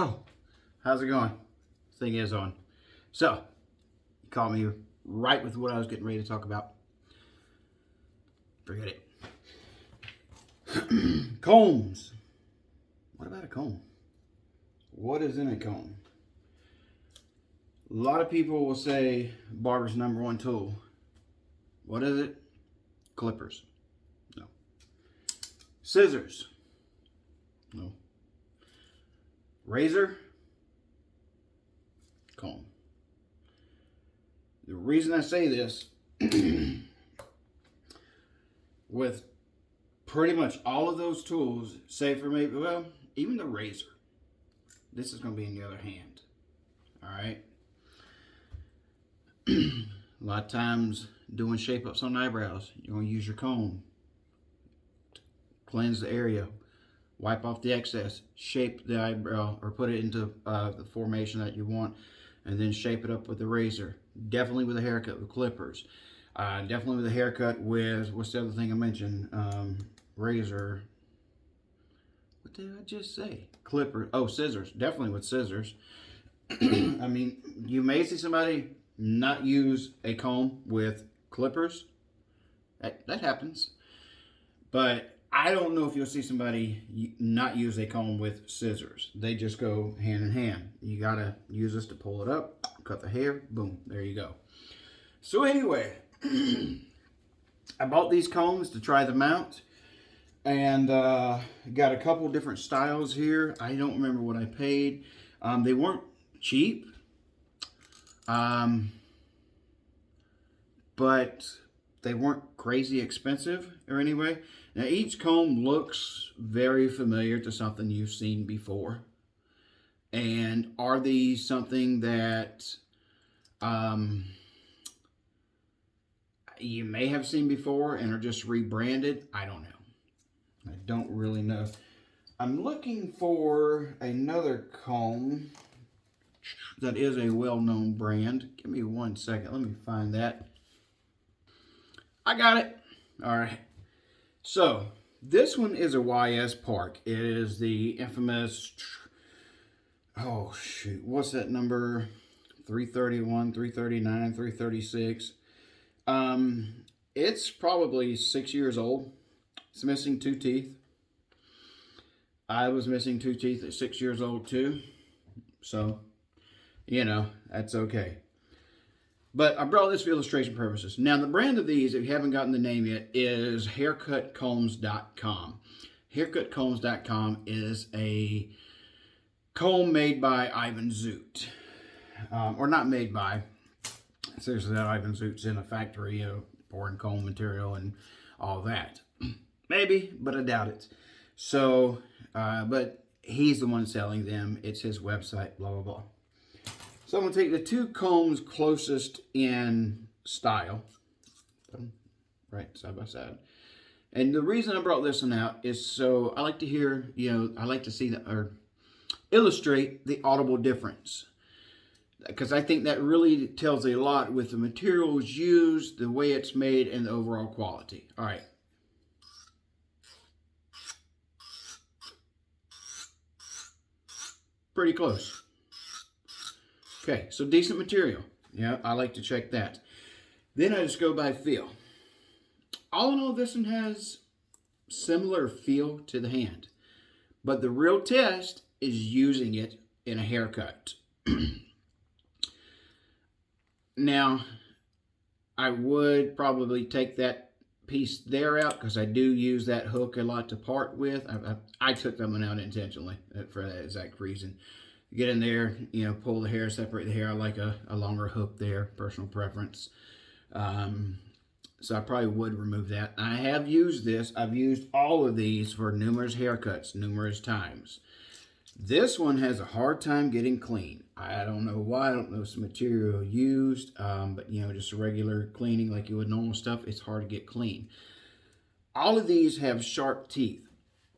Oh, how's it going? Thing is on. So, you caught me right with what I was getting ready to talk about. Forget it. Combs. What about a comb? What is in a comb? A lot of people will say barber's number one tool. What is it? Clippers. No. Scissors. No. Razor. Comb. The reason I say this, with pretty much all of those tools, save for maybe, well, even the razor, this is going to be in the other hand. All right. A lot of times doing shape ups on eyebrows, you're going to use your comb, cleanse the area, wipe off the excess, shape the eyebrow or put it into the formation that you want, and then shape it up with the razor. Definitely with a haircut with clippers. Definitely with a haircut with, what's the other thing I mentioned? Razor. What did I just say? Clipper. Oh, scissors. Definitely with scissors. I mean, you may see somebody not use a comb with clippers. That happens. But I don't know if you'll see somebody not use a comb with scissors. They just go hand in hand. You gotta use this to pull it up, cut the hair, boom, there you go. So anyway, I bought these combs to try them out, and got a couple different styles here. I don't remember what I paid. They weren't cheap, but they weren't crazy expensive or anyway. Now each comb looks very familiar to something you've seen before. And are these something that you may have seen before and are just rebranded? I don't know. I don't really know. I'm looking for another comb that is a well-known brand. Give me 1 second. Let me find that. I got it. All right. So this one is a YS Park. It is the infamous, oh shoot, what's that number? 331, 339, 336. It's probably 6 years old. It's missing 2 teeth. I was missing 2 teeth at 6 years old too. So, you know, that's okay. But I brought this for illustration purposes. Now, the brand of these, if you haven't gotten the name yet, is haircutcombs.com. Haircutcombs.com is a comb made by Ivan Zoot. Or not made by. Seriously, that Ivan Zoot's in a factory, pouring comb material and all that. Maybe, but I doubt it. So, but he's the one selling them. It's his website, blah, blah, blah. So I'm going to take the 2 combs closest in style, right, side by side. And the reason I brought this one out is so I like to hear, I like to see that, or illustrate the audible difference. Because I think that really tells a lot with the materials used, the way it's made, and the overall quality. All right. Pretty close. Okay, so decent material. Yeah, I like to check that. Then I just go by feel. All in all, this one has similar feel to the hand. But the real test is using it in a haircut. Now, I would probably take that piece there out because I do use that hook a lot to part with. I took that one out intentionally for that exact reason. Get in there, pull the hair, separate the hair. I like a longer hook there, personal preference. So I probably would remove that. I have used this. I've used all of these for numerous haircuts, numerous times. This one has a hard time getting clean. I don't know why. I don't know if it's the material used, but just a regular cleaning like you would normal stuff, it's hard to get clean. All of these have sharp teeth.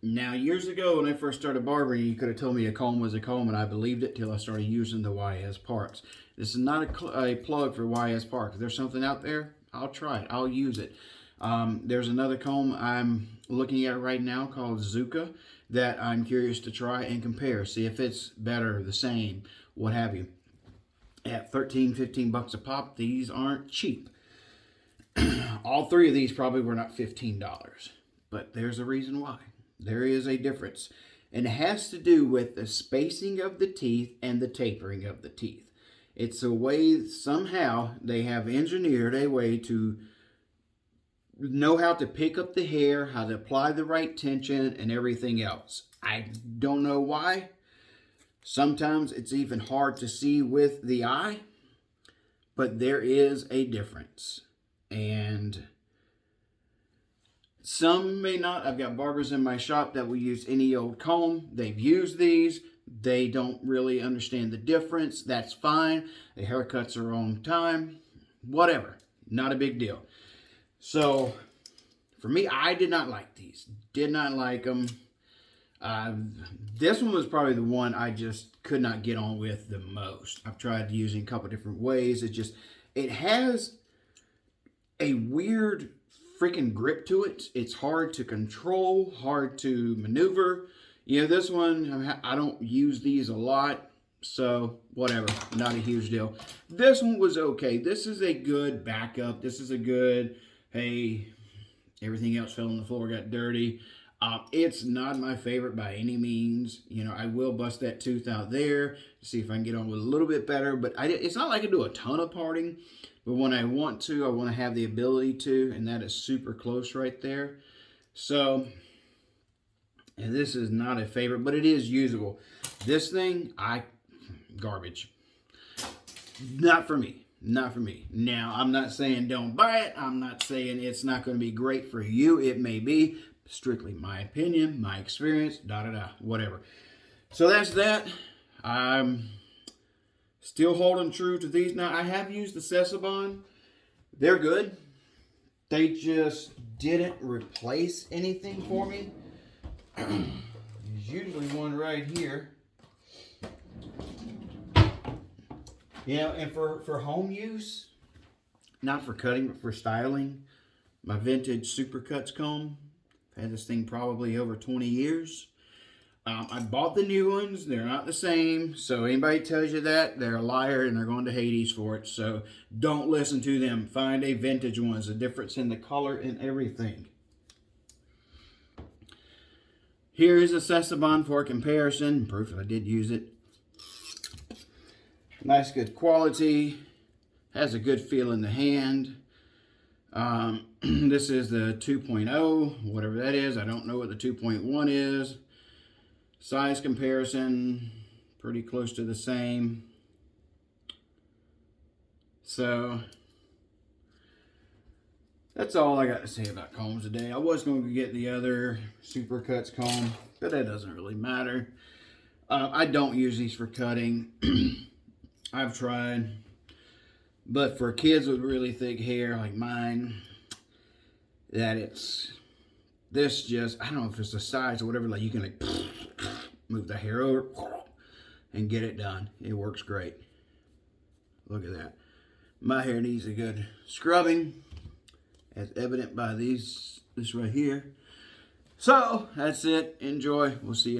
Now, years ago when I first started barbering, you could have told me a comb was a comb, and I believed it till I started using the YS Parks. This is not a plug for YS Parks. If there's something out there, I'll try it. I'll use it. There's another comb I'm looking at right now called Zuka that I'm curious to try and compare. See if it's better, the same, what have you. At 13, 15 bucks a pop, these aren't cheap. All three of these probably were not $15. But there's a reason why. There is a difference. And it has to do with the spacing of the teeth and the tapering of the teeth. It's a way, somehow, they have engineered a way to know how to pick up the hair, how to apply the right tension, and everything else. I don't know why. Sometimes it's even hard to see with the eye, but there is a difference. And some may not. I've got barbers in my shop that will use any old comb. They've used these. They don't really understand the difference. That's fine. The haircuts are on time. Whatever. Not a big deal. So, for me, I did not like these. Did not like them. This one was probably the one I just could not get on with the most. I've tried using a couple different ways. It has a weird freaking grip to it. It's hard to control, hard to maneuver. You know, this one, I don't use these a lot, so whatever, not a huge deal. This one was okay. This is a good backup. This is a good, hey, everything else fell on the floor, got dirty. It's not my favorite by any means. You know, I will bust that tooth out there to see if I can get on with a little bit better. But it's not like I do a ton of parting. But when I want to have the ability to. And that is super close right there. So, and this is not a favorite, but it is usable. This thing, garbage. Not for me. Not for me. Now, I'm not saying don't buy it. I'm not saying it's not going to be great for you. It may be. Strictly my opinion, my experience, whatever. So that's that. I'm still holding true to these. Now, I have used the Cesibon. They're good. They just didn't replace anything for me. There's usually one right here. You know, and for home use, not for cutting, but for styling, my vintage Supercuts comb. I've had this thing probably over 20 years. I bought the new ones. They're not the same. So anybody tells you that, they're a liar and they're going to Hades for it. So don't listen to them. Find a vintage one. There's a difference in the color and everything. Here is a Cesibon for comparison. Proof I did use it. Nice, good quality. Has a good feel in the hand. This is the 2.0, whatever that is. I don't know what the 2.1 is. Size comparison, pretty close to the same. So, that's all I got to say about combs today. I was going to get the other Supercuts comb, but that doesn't really matter. I don't use these for cutting. I've tried. But for kids with really thick hair like mine, that this just, I don't know if it's the size or whatever, like you can like move the hair over and get it done. It works great. Look at that. My hair needs a good scrubbing, as evident by this right here. So, that's it. Enjoy. We'll see you.